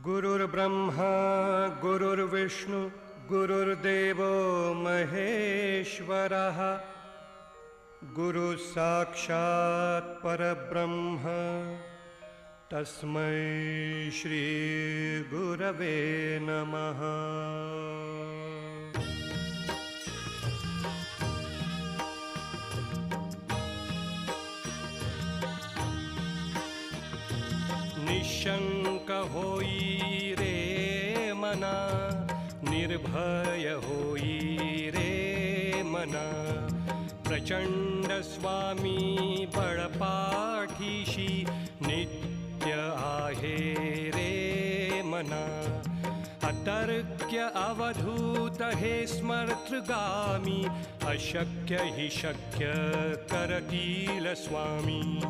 गुरुर्ब्रह्मा गुरुर्विष्णु गुरुर्देवो महेश्वरः गुरुसाक्षात् परब्रह्म तस्मै श्री गुरवे नमः। निशंक होई रे मना, निर्भय होई रे मना, प्रचंड स्वामी बळपाठीशी नित्य आहे रे मना। अतर्क्य अवधूत हे स्मर्तृगामी, अशक्य हि शक्य करतील स्वामी।